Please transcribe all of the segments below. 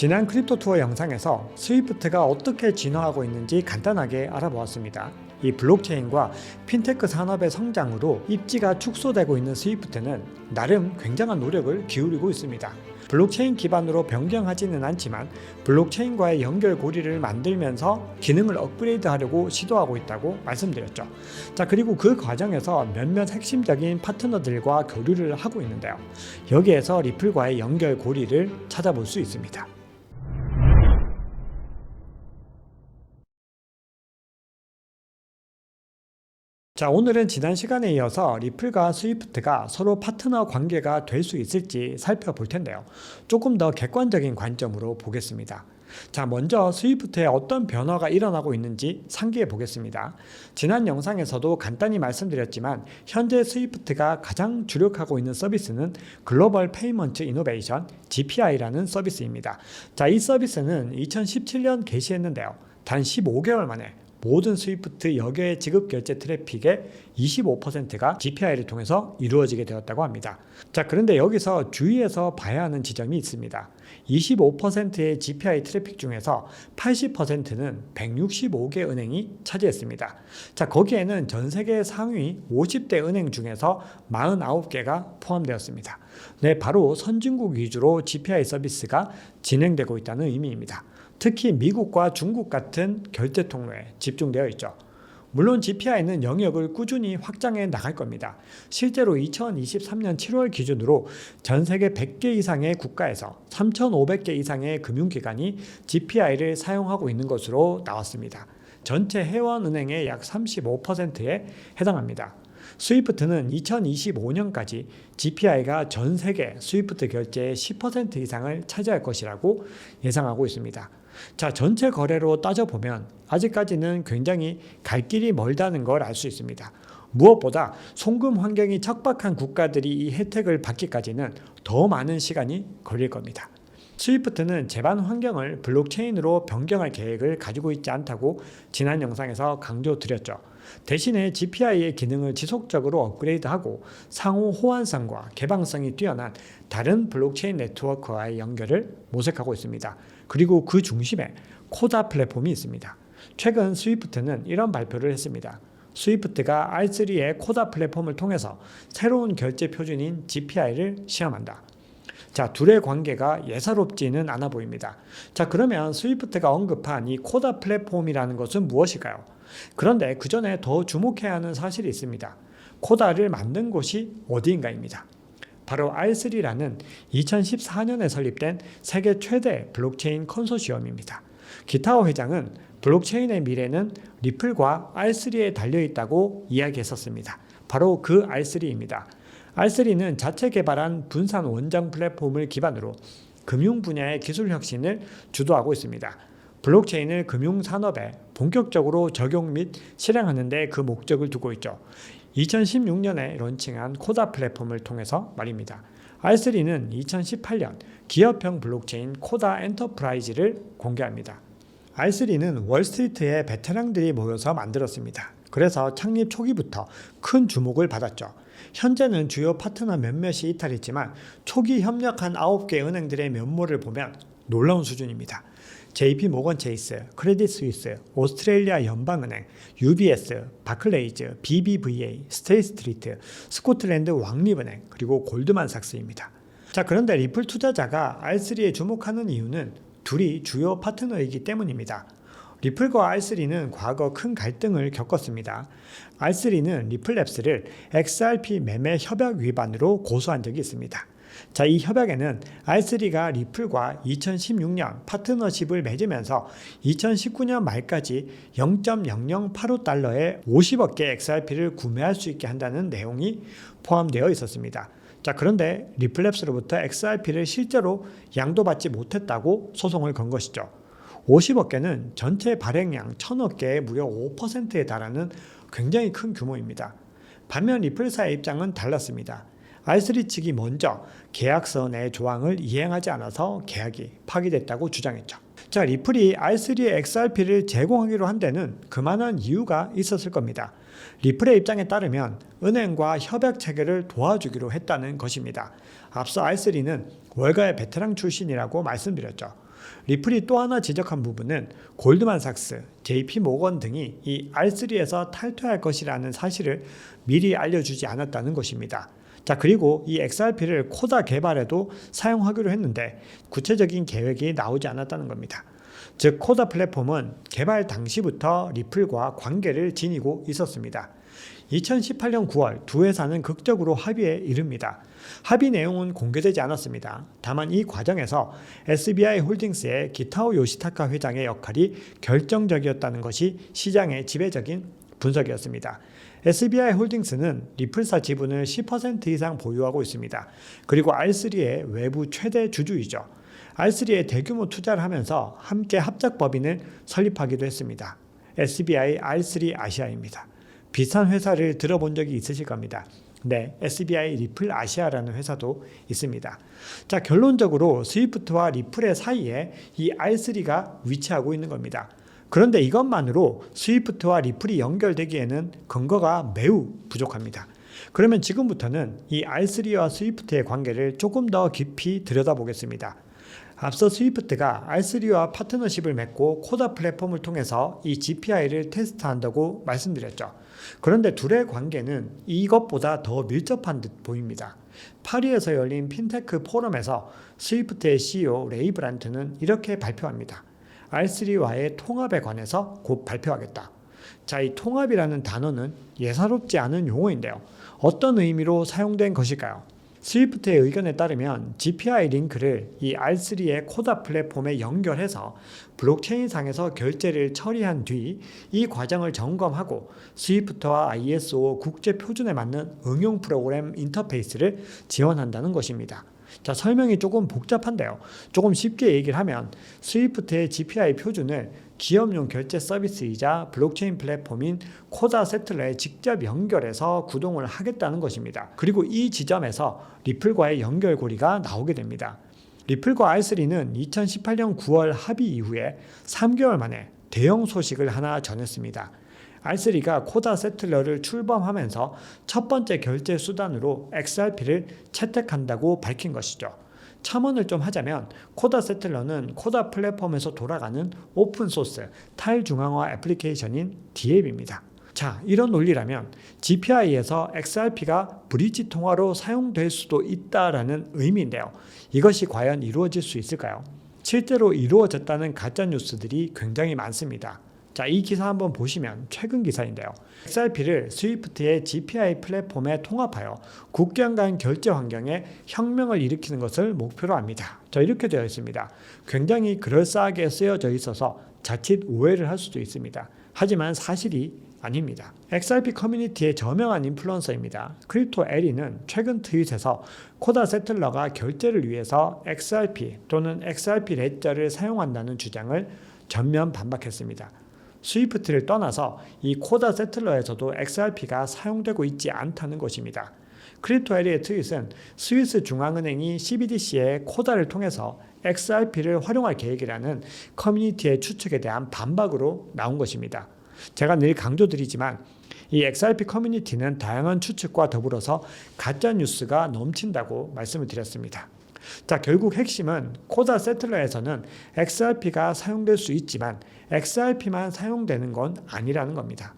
지난 크립토 투어 영상에서 스위프트가 어떻게 진화하고 있는지 간단하게 알아보았습니다. 이 블록체인과 핀테크 산업의 성장으로 입지가 축소되고 있는 스위프트는 나름 굉장한 노력을 기울이고 있습니다. 블록체인 기반으로 변경하지는 않지만 블록체인과의 연결고리를 만들면서 기능을 업그레이드하려고 시도하고 있다고 말씀드렸죠. 그리고 그 과정에서 몇몇 핵심적인 파트너들과 교류를 하고 있는데요. 여기에서 리플과의 연결고리를 찾아볼 수 있습니다. 오늘은 지난 시간에 이어서 리플과 스위프트가 서로 파트너 관계가 될 수 있을지 살펴볼 텐데요. 조금 더 객관적인 관점으로 보겠습니다. 먼저 스위프트에 어떤 변화가 일어나고 있는지 상기해 보겠습니다. 지난 영상에서도 간단히 말씀드렸지만 현재 스위프트가 가장 주력하고 있는 서비스는 글로벌 페이먼트 이노베이션 GPI라는 서비스입니다. 이 서비스는 2017년 개시했는데요. 단 15개월 만에 모든 스위프트 여객 지급 결제 트래픽의 25%가 GPI를 통해서 이루어지게 되었다고 합니다. 그런데 여기서 주의해서 봐야 하는 지점이 있습니다. 25%의 GPI 트래픽 중에서 80%는 165개 은행이 차지했습니다. 거기에는 전 세계 상위 50대 은행 중에서 49개가 포함되었습니다. 네, 바로 선진국 위주로 GPI 서비스가 진행되고 있다는 의미입니다. 특히 미국과 중국 같은 결제 통로에 집중되어 있죠. 물론 GPI는 영역을 꾸준히 확장해 나갈 겁니다. 실제로 2023년 7월 기준으로 전 세계 100개 이상의 국가에서 3,500개 이상의 금융기관이 GPI를 사용하고 있는 것으로 나왔습니다. 전체 회원은행의 약 35%에 해당합니다. 스위프트는 2025년까지 GPI가 전 세계 스위프트 결제의 10% 이상을 차지할 것이라고 예상하고 있습니다. 전체 거래로 따져보면 아직까지는 굉장히 갈 길이 멀다는 걸 알 수 있습니다. 무엇보다 송금 환경이 척박한 국가들이 이 혜택을 받기까지는 더 많은 시간이 걸릴 겁니다. 스위프트는 제반 환경을 블록체인으로 변경할 계획을 가지고 있지 않다고 지난 영상에서 강조드렸죠. 대신에 GPI의 기능을 지속적으로 업그레이드하고 상호 호환성과 개방성이 뛰어난 다른 블록체인 네트워크와의 연결을 모색하고 있습니다. 그리고 그 중심에 코다 플랫폼이 있습니다. 최근 스위프트는 이런 발표를 했습니다. 스위프트가 R3의 코다 플랫폼을 통해서 새로운 결제 표준인 GPI를 시험한다. 둘의 관계가 예사롭지는 않아 보입니다. 그러면 스위프트가 언급한 이 코다 플랫폼이라는 것은 무엇일까요? 그런데 그 전에 더 주목해야 하는 사실이 있습니다. 코다를 만든 곳이 어디인가입니다. 바로 R3라는 2014년에 설립된 세계 최대 블록체인 컨소시엄입니다. 기타오 회장은 블록체인의 미래는 리플과 R3에 달려있다고 이야기했었습니다. 바로 그 R3입니다. R3는 자체 개발한 분산 원장 플랫폼을 기반으로 금융 분야의 기술 혁신을 주도하고 있습니다. 블록체인을 금융산업에 본격적으로 적용 및 실행하는 데 그 목적을 두고 있죠. 2016년에 론칭한 코다 플랫폼을 통해서 말입니다. R3는 2018년 기업형 블록체인 코다 엔터프라이즈를 공개합니다. R3는 월스트리트의 베테랑들이 모여서 만들었습니다. 그래서 창립 초기부터 큰 주목을 받았죠. 현재는 주요 파트너 몇몇이 이탈했지만 초기 협력한 9개 은행들의 면모를 보면 놀라운 수준입니다. JP 모건 체이스, 크레딧 스위스, 오스트레일리아 연방은행, UBS, 바클레이즈, BBVA, 스테이트스트리트, 스코틀랜드 왕립은행, 그리고 골드만삭스입니다. 그런데 리플 투자자가 R3에 주목하는 이유는 둘이 주요 파트너이기 때문입니다. 리플과 R3는 과거 큰 갈등을 겪었습니다. R3는 리플랩스를 XRP 매매 협약 위반으로 고소한 적이 있습니다. 이 협약에는 R3가 리플과 2016년 파트너십을 맺으면서 2019년 말까지 0.0085달러에 50억 개 XRP를 구매할 수 있게 한다는 내용이 포함되어 있었습니다. 그런데 리플랩스로부터 XRP를 실제로 양도받지 못했다고 소송을 건 것이죠. 50억 개는 전체 발행량 1000억 개의 무려 5%에 달하는 굉장히 큰 규모입니다. 반면 리플사의 입장은 달랐습니다. R3 측이 먼저 계약서 내 조항을 이행하지 않아서 계약이 파기됐다고 주장했죠. 리플이 R3의 XRP를 제공하기로 한 데는 그만한 이유가 있었을 겁니다. 리플의 입장에 따르면 은행과 협약 체결을 도와주기로 했다는 것입니다. 앞서 R3는 월가의 베테랑 출신이라고 말씀드렸죠. 리플이 또 하나 지적한 부분은 골드만삭스, JP모건 등이 이 R3에서 탈퇴할 것이라는 사실을 미리 알려주지 않았다는 것입니다. 자, 그리고 이 XRP를 코다 개발에도 사용하기로 했는데 구체적인 계획이 나오지 않았다는 겁니다. 즉 코다 플랫폼은 개발 당시부터 리플과 관계를 지니고 있었습니다. 2018년 9월 두 회사는 극적으로 합의에 이릅니다. 합의 내용은 공개되지 않았습니다. 다만 이 과정에서 SBI 홀딩스의 기타오 요시타카 회장의 역할이 결정적이었다는 것이 시장의 지배적인 분석이었습니다. SBI 홀딩스는 리플사 지분을 10% 이상 보유하고 있습니다. 그리고 R3의 외부 최대 주주이죠. R3에 대규모 투자를 하면서 함께 합작법인을 설립하기도 했습니다. SBI R3 아시아입니다. 비슷한 회사를 들어본 적이 있으실 겁니다. 네, SBI 리플 아시아라는 회사도 있습니다. 자, 결론적으로 스위프트와 리플의 사이에 이 R3가 위치하고 있는 겁니다. 그런데 이것만으로 스위프트와 리플이 연결되기에는 근거가 매우 부족합니다. 그러면 지금부터는 이 R3와 스위프트의 관계를 조금 더 깊이 들여다보겠습니다. 앞서 스위프트가 R3와 파트너십을 맺고 코다 플랫폼을 통해서 이 GPI를 테스트한다고 말씀드렸죠. 그런데 둘의 관계는 이것보다 더 밀접한 듯 보입니다. 파리에서 열린 핀테크 포럼에서 스위프트의 CEO 레이 브란트는 이렇게 발표합니다. R3와의 통합에 관해서 곧 발표하겠다. 자, 이 통합이라는 단어는 예사롭지 않은 용어인데요. 어떤 의미로 사용된 것일까요? 스위프트의 의견에 따르면 GPI 링크를 이 R3의 코다 플랫폼에 연결해서 블록체인상에서 결제를 처리한 뒤 이 과정을 점검하고 스위프트와 ISO 국제 표준에 맞는 응용 프로그램 인터페이스를 지원한다는 것입니다. 자, 설명이 조금 복잡한데요. 조금 쉽게 얘기를 하면 스위프트의 GPI 표준을 기업용 결제 서비스이자 블록체인 플랫폼인 코다 세틀러에 직접 연결해서 구동을 하겠다는 것입니다. 그리고 이 지점에서 리플과의 연결고리가 나오게 됩니다. 리플과 R3는 2018년 9월 합의 이후에 3개월 만에 대형 소식을 하나 전했습니다. R3가 코다 세틀러를 출범하면서 첫 번째 결제 수단으로 XRP를 채택한다고 밝힌 것이죠. 첨언을 좀 하자면 코다 세틀러는 코다 플랫폼에서 돌아가는 오픈소스 탈중앙화 애플리케이션인 DApp입니다. 자, 이런 논리라면 GPI에서 XRP가 브릿지 통화로 사용될 수도 있다라는 의미인데요. 이것이 과연 이루어질 수 있을까요? 실제로 이루어졌다는 가짜뉴스들이 굉장히 많습니다. 자, 이 기사 한번 보시면 최근 기사인데요. XRP를 스위프트의 GPI 플랫폼에 통합하여 국경 간 결제 환경에 혁명을 일으키는 것을 목표로 합니다. 자, 이렇게 되어 있습니다. 굉장히 그럴싸하게 쓰여져 있어서 자칫 오해를 할 수도 있습니다. 하지만 사실이 아닙니다. XRP 커뮤니티의 저명한 인플루언서입니다. 크립토 에리는 최근 트윗에서 코다 세틀러가 결제를 위해서 XRP 또는 XRP 레저를 사용한다는 주장을 전면 반박했습니다. 스위프트를 떠나서 이 코다 세틀러에서도 XRP가 사용되고 있지 않다는 것입니다. 크립토에리의 트윗은 스위스 중앙은행이 CBDC의 코다를 통해서 XRP를 활용할 계획이라는 커뮤니티의 추측에 대한 반박으로 나온 것입니다. 제가 늘 강조드리지만 이 XRP 커뮤니티는 다양한 추측과 더불어서 가짜뉴스가 넘친다고 말씀을 드렸습니다. 자, 결국 핵심은 코다 세틀러에서는 XRP가 사용될 수 있지만 XRP만 사용되는 건 아니라는 겁니다.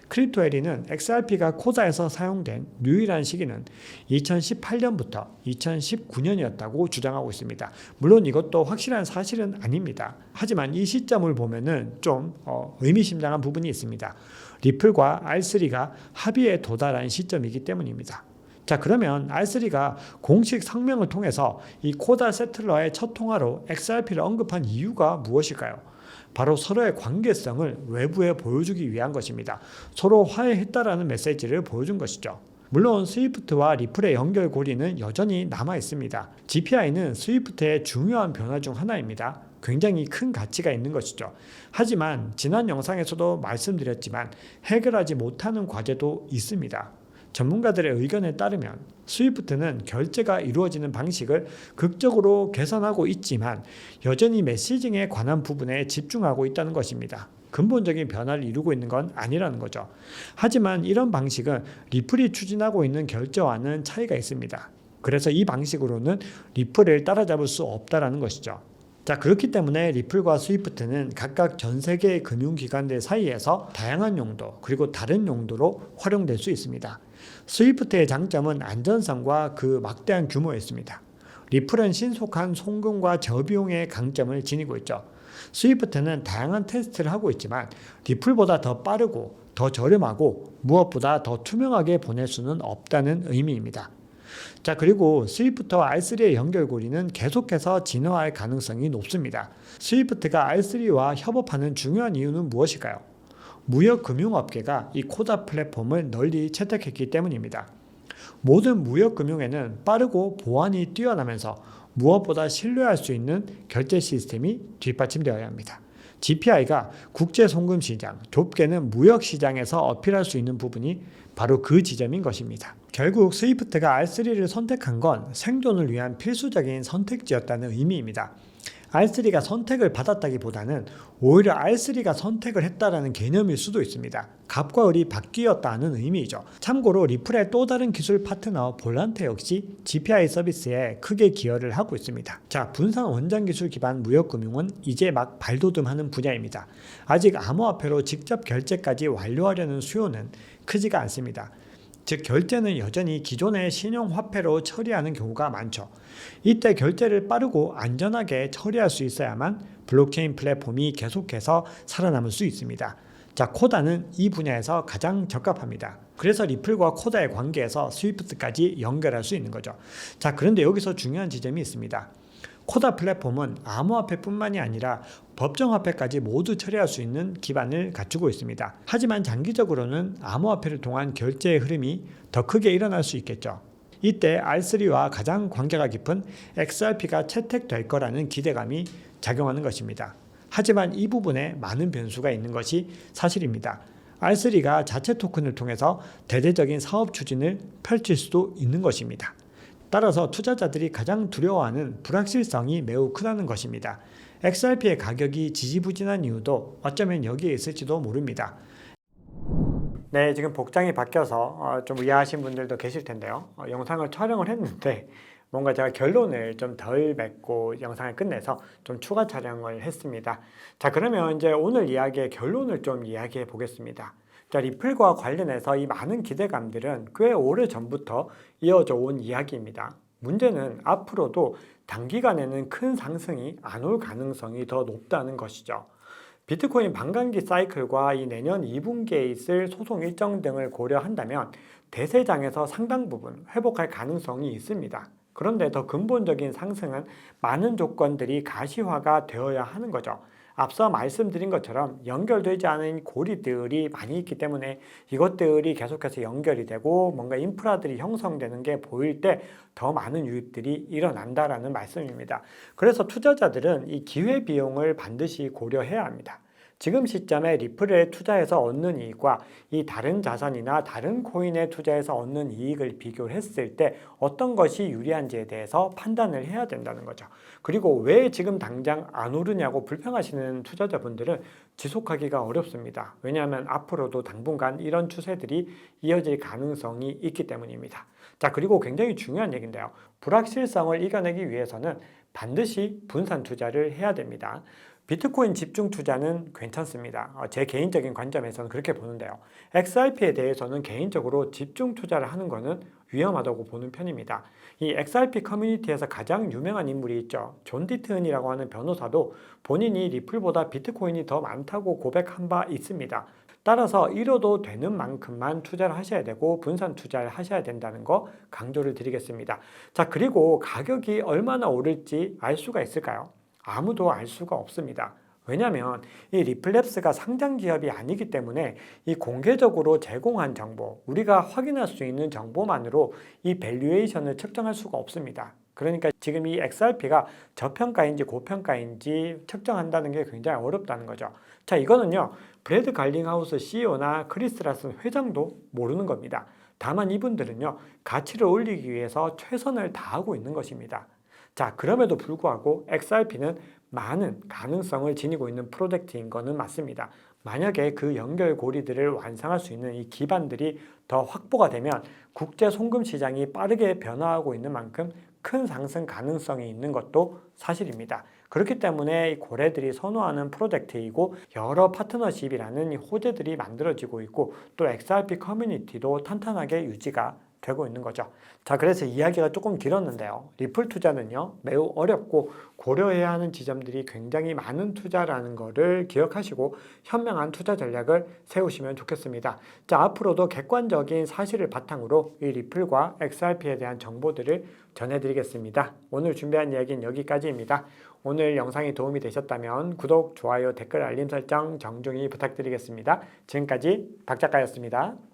크립토에리는 XRP가 코다에서 사용된 유일한 시기는 2018년부터 2019년이었다고 주장하고 있습니다. 물론 이것도 확실한 사실은 아닙니다. 하지만 이 시점을 보면은 좀 의미심장한 부분이 있습니다. 리플과 R3가 합의에 도달한 시점이기 때문입니다. 자, 그러면 R3가 공식 성명을 통해서 이 코다 세틀러의 첫 통화로 XRP를 언급한 이유가 무엇일까요? 바로 서로의 관계성을 외부에 보여주기 위한 것입니다. 서로 화해했다라는 메시지를 보여준 것이죠. 물론 스위프트와 리플의 연결고리는 여전히 남아 있습니다. GPI는 스위프트의 중요한 변화 중 하나입니다. 굉장히 큰 가치가 있는 것이죠. 하지만 지난 영상에서도 말씀드렸지만 해결하지 못하는 과제도 있습니다. 전문가들의 의견에 따르면 스위프트는 결제가 이루어지는 방식을 극적으로 개선하고 있지만 여전히 메시징에 관한 부분에 집중하고 있다는 것입니다. 근본적인 변화를 이루고 있는 건 아니라는 거죠. 하지만 이런 방식은 리플이 추진하고 있는 결제와는 차이가 있습니다. 그래서 이 방식으로는 리플을 따라잡을 수 없다는 것이죠. 자, 그렇기 때문에 리플과 스위프트는 각각 전 세계의 금융기관들 사이에서 다양한 용도 그리고 다른 용도로 활용될 수 있습니다. 스위프트의 장점은 안전성과 그 막대한 규모에 있습니다. 리플은 신속한 송금과 저비용의 강점을 지니고 있죠. 스위프트는 다양한 테스트를 하고 있지만 리플보다 더 빠르고 더 저렴하고 무엇보다 더 투명하게 보낼 수는 없다는 의미입니다. 자, 그리고 스위프트와 R3의 연결고리는 계속해서 진화할 가능성이 높습니다. 스위프트가 R3와 협업하는 중요한 이유는 무엇일까요? 무역금융업계가 이 코다 플랫폼을 널리 채택했기 때문입니다. 모든 무역금융에는 빠르고 보안이 뛰어나면서 무엇보다 신뢰할 수 있는 결제 시스템이 뒷받침되어야 합니다. GPI가 국제송금시장, 좁게는 무역시장에서 어필할 수 있는 부분이 바로 그 지점인 것입니다. 결국 스위프트가 R3를 선택한 건 생존을 위한 필수적인 선택지였다는 의미입니다. R3가 선택을 받았다기보다는 오히려 R3가 선택을 했다라는 개념일 수도 있습니다. 값과 을이 바뀌었다는 의미이죠. 참고로 리플의 또 다른 기술 파트너 볼란테 역시 GPI 서비스에 크게 기여를 하고 있습니다. 자, 분산 원장 기술 기반 무역금융은 이제 막 발돋움하는 분야입니다. 아직 암호화폐로 직접 결제까지 완료하려는 수요는 크지가 않습니다. 즉 결제는 여전히 기존의 신용화폐로 처리하는 경우가 많죠. 이때 결제를 빠르고 안전하게 처리할 수 있어야만 블록체인 플랫폼이 계속해서 살아남을 수 있습니다. 자, 코다는 이 분야에서 가장 적합합니다. 그래서 리플과 코다의 관계에서 스위프트까지 연결할 수 있는 거죠. 자, 그런데 여기서 중요한 지점이 있습니다. 코다 플랫폼은 암호화폐뿐만이 아니라 법정화폐까지 모두 처리할 수 있는 기반을 갖추고 있습니다. 하지만 장기적으로는 암호화폐를 통한 결제의 흐름이 더 크게 일어날 수 있겠죠. 이때 R3와 가장 관계가 깊은 XRP가 채택될 거라는 기대감이 작용하는 것입니다. 하지만 이 부분에 많은 변수가 있는 것이 사실입니다. R3가 자체 토큰을 통해서 대대적인 사업 추진을 펼칠 수도 있는 것입니다. 따라서 투자자들이 가장 두려워하는 불확실성이 매우 크다는 것입니다. XRP의 가격이 지지부진한 이유도 어쩌면 여기에 있을지도 모릅니다. 네, 지금 복장이 바뀌어서 좀 의아하신 분들도 계실 텐데요. 영상을 촬영을 했는데 뭔가 제가 결론을 좀 덜 맺고 영상을 끝내서 좀 추가 촬영을 했습니다. 자, 그러면 이제 오늘 이야기의 결론을 좀 이야기해 보겠습니다. 자, 리플과 관련해서 이 많은 기대감들은 꽤 오래 전부터 이어져 온 이야기입니다. 문제는 앞으로도 단기간에는 큰 상승이 안 올 가능성이 더 높다는 것이죠. 비트코인 반감기 사이클과 이 내년 2분기에 있을 소송 일정 등을 고려한다면 대세장에서 상당 부분 회복할 가능성이 있습니다. 그런데 더 근본적인 상승은 많은 조건들이 가시화가 되어야 하는 거죠. 앞서 말씀드린 것처럼 연결되지 않은 고리들이 많이 있기 때문에 이것들이 계속해서 연결이 되고 뭔가 인프라들이 형성되는 게 보일 때 더 많은 유입들이 일어난다라는 말씀입니다. 그래서 투자자들은 이 기회비용을 반드시 고려해야 합니다. 지금 시점에 리플에 투자해서 얻는 이익과 이 다른 자산이나 다른 코인에 투자해서 얻는 이익을 비교를 했을 때 어떤 것이 유리한지에 대해서 판단을 해야 된다는 거죠. 그리고 왜 지금 당장 안 오르냐고 불평하시는 투자자분들은 지속하기가 어렵습니다. 왜냐하면 앞으로도 당분간 이런 추세들이 이어질 가능성이 있기 때문입니다. 자, 그리고 굉장히 중요한 얘기인데요. 불확실성을 이겨내기 위해서는 반드시 분산 투자를 해야 됩니다. 비트코인 집중 투자는 괜찮습니다. 제 개인적인 관점에서는 그렇게 보는데요. XRP에 대해서는 개인적으로 집중 투자를 하는 것은 위험하다고 보는 편입니다. 이 XRP 커뮤니티에서 가장 유명한 인물이 있죠. 존 디튼이라고 하는 변호사도 본인이 리플보다 비트코인이 더 많다고 고백한 바 있습니다. 따라서 잃어도 되는 만큼만 투자를 하셔야 되고 분산 투자를 하셔야 된다는 거 강조를 드리겠습니다. 자, 그리고 가격이 얼마나 오를지 알 수가 있을까요? 아무도 알 수가 없습니다. 왜냐하면 이 리플랩스가 상장 기업이 아니기 때문에 이 공개적으로 제공한 정보, 우리가 확인할 수 있는 정보만으로 이 밸류에이션을 측정할 수가 없습니다. 그러니까 지금 이 XRP가 저평가인지 고평가인지 측정한다는 게 굉장히 어렵다는 거죠. 자, 이거는요, 브래드 갈링하우스 CEO나 크리스 라슨 회장도 모르는 겁니다. 다만 이분들은요, 가치를 올리기 위해서 최선을 다하고 있는 것입니다. 자, 그럼에도 불구하고 XRP는 많은 가능성을 지니고 있는 프로젝트인 것은 맞습니다. 만약에 그 연결고리들을 완성할 수 있는 이 기반들이 더 확보가 되면 국제 송금 시장이 빠르게 변화하고 있는 만큼 큰 상승 가능성이 있는 것도 사실입니다. 그렇기 때문에 이 고래들이 선호하는 프로젝트이고 여러 파트너십이라는 이 호재들이 만들어지고 있고 또 XRP 커뮤니티도 탄탄하게 유지가 되고 있는 거죠. 자, 그래서 이야기가 조금 길었는데요. 리플 투자는요, 매우 어렵고 고려해야 하는 지점들이 굉장히 많은 투자라는 거를 기억하시고 현명한 투자 전략을 세우시면 좋겠습니다. 자, 앞으로도 객관적인 사실을 바탕으로 이 리플과 XRP에 대한 정보들을 전해드리겠습니다. 오늘 준비한 이야기는 여기까지입니다. 오늘 영상이 도움이 되셨다면 구독, 좋아요, 댓글, 알림 설정 정중히 부탁드리겠습니다. 지금까지 박 작가였습니다.